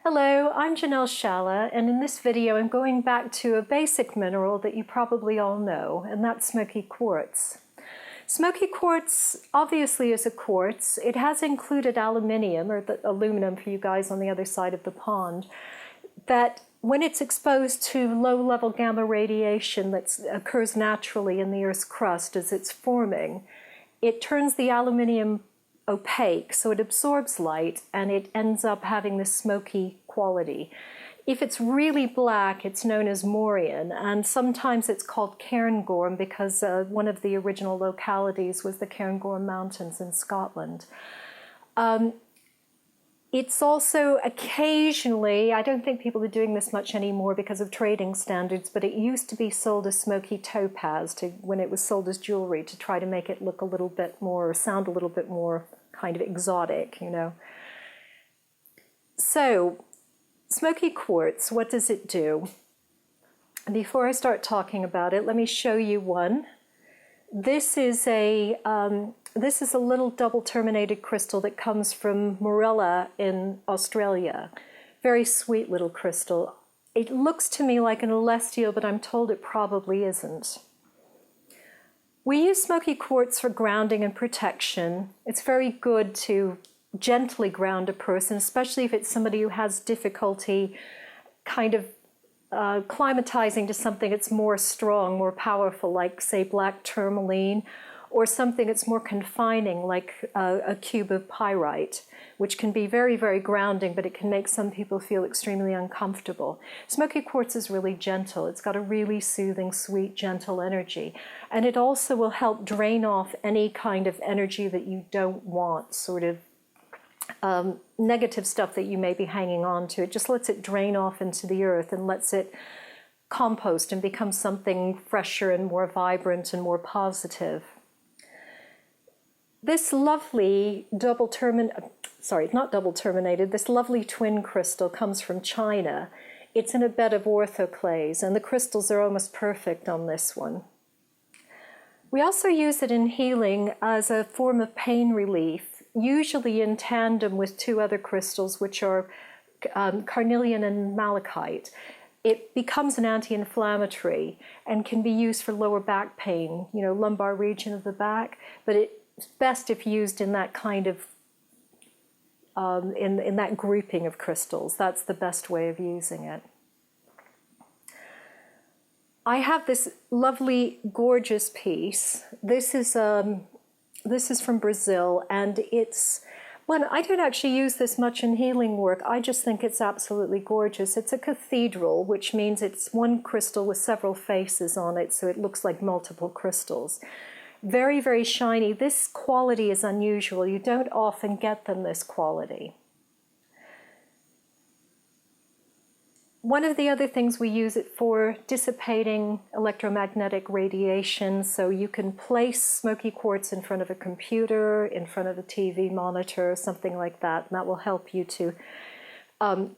Hello, I'm Janelle Shalla, and in this video I'm going back to a basic mineral that you probably all know, and that's smoky quartz. Smoky quartz obviously is a quartz. It has included aluminium, or the aluminum for you guys on the other side of the pond, that when it's exposed to low-level gamma radiation that occurs naturally in the Earth's crust as it's forming, it turns the aluminium opaque, so it absorbs light and it ends up having this smoky quality. If it's really black, it's known as Morian, and sometimes it's called Cairngorm because one of the original localities was the Cairngorm Mountains in Scotland. It's also occasionally, I don't think people are doing this much anymore because of trading standards, but it used to be sold as smoky topaz when it was sold as jewelry to try to make it look a little bit more, or sound a little bit more kind of exotic, you know. So, smoky quartz, what does it do? Before I start talking about it, let me show you one. This is a little double terminated crystal that comes from Morella in Australia. Very sweet little crystal. It looks to me like an celestial, but I'm told it probably isn't. We use smoky quartz for grounding and protection. It's very good to gently ground a person, especially if it's somebody who has difficulty kind of climatizing to something that's more strong, more powerful, like, say, black tourmaline, or something that's more confining, like a cube of pyrite, which can be very, very grounding, but it can make some people feel extremely uncomfortable. Smoky quartz is really gentle. It's got a really soothing, sweet, gentle energy. And it also will help drain off any kind of energy that you don't want, sort of negative stuff that you may be hanging on to. It just lets it drain off into the earth and lets it compost and become something fresher and more vibrant and more positive. This lovely this lovely twin crystal comes from China. It's in a bed of orthoclase, and the crystals are almost perfect on this one. We also use it in healing as a form of pain relief, usually in tandem with two other crystals, which are carnelian and malachite. It becomes an anti-inflammatory and can be used for lower back pain, you know, lumbar region of the back, but it's best if used in that kind of, in that grouping of crystals. That's the best way of using it. I have this lovely, gorgeous piece. This is from Brazil, and I don't actually use this much in healing work. I just think it's absolutely gorgeous. It's a cathedral, which means it's one crystal with several faces on it, so it looks like multiple crystals. Very, very shiny. This quality is unusual. You don't often get them this quality. One of the other things we use it for, dissipating electromagnetic radiation. So you can place smoky quartz in front of a computer, in front of a TV monitor, something like that, and that will help you to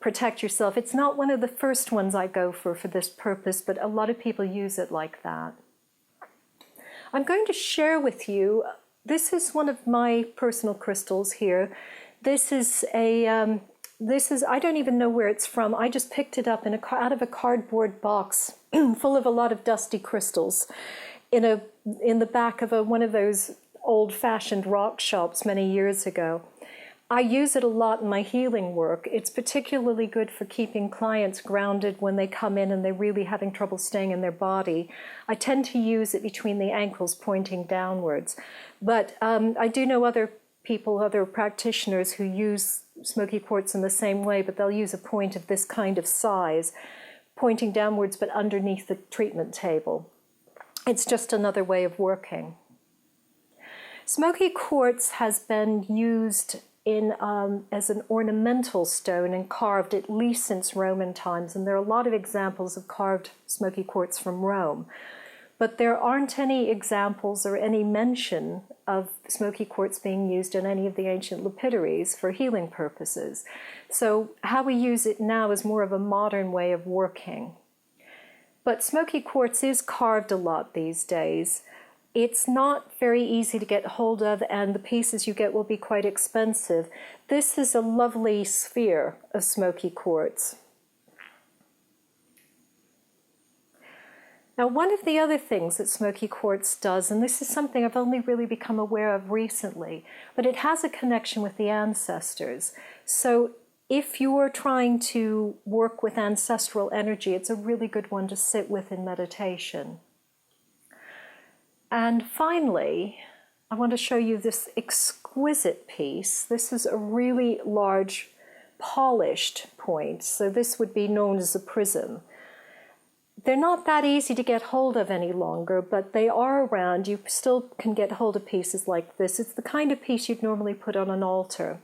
protect yourself. It's not one of the first ones I go for this purpose, but a lot of people use it like that. I'm going to share with you, this is one of my personal crystals here. This is I don't even know where it's from. I just picked it up out of a cardboard box full of a lot of dusty crystals in the back of one of those old-fashioned rock shops many years ago. I use it a lot in my healing work. It's particularly good for keeping clients grounded when they come in and they're really having trouble staying in their body. I tend to use it between the ankles pointing downwards. But I do know other practitioners who use smoky quartz in the same way, but they'll use a point of this kind of size, pointing downwards but underneath the treatment table. It's just another way of working. Smoky quartz has been used as an ornamental stone and carved at least since Roman times, and there are a lot of examples of carved smoky quartz from Rome. But there aren't any examples or any mention of smoky quartz being used in any of the ancient lapidaries for healing purposes. So how we use it now is more of a modern way of working. But smoky quartz is carved a lot these days. It's not very easy to get hold of, and the pieces you get will be quite expensive. This is a lovely sphere of smoky quartz. Now, one of the other things that smoky quartz does, and this is something I've only really become aware of recently, but it has a connection with the ancestors. So if you're trying to work with ancestral energy, it's a really good one to sit with in meditation. And finally, I want to show you this exquisite piece. This is a really large polished point, so this would be known as a prism. They're not that easy to get hold of any longer, but they are around. You still can get hold of pieces like this. It's the kind of piece you'd normally put on an altar.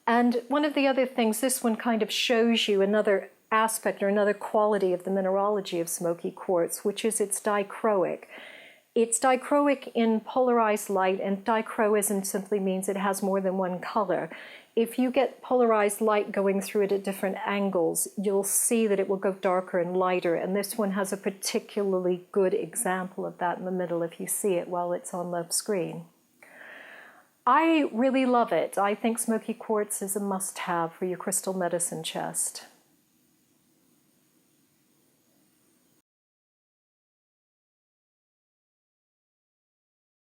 And one of the other things, this one kind of shows you another aspect or another quality of the mineralogy of smoky quartz, which is it's dichroic. It's dichroic in polarized light, and dichroism simply means it has more than one color. If you get polarized light going through it at different angles, you'll see that it will go darker and lighter, and this one has a particularly good example of that in the middle if you see it while it's on the screen. I really love it. I think smoky quartz is a must-have for your crystal medicine chest.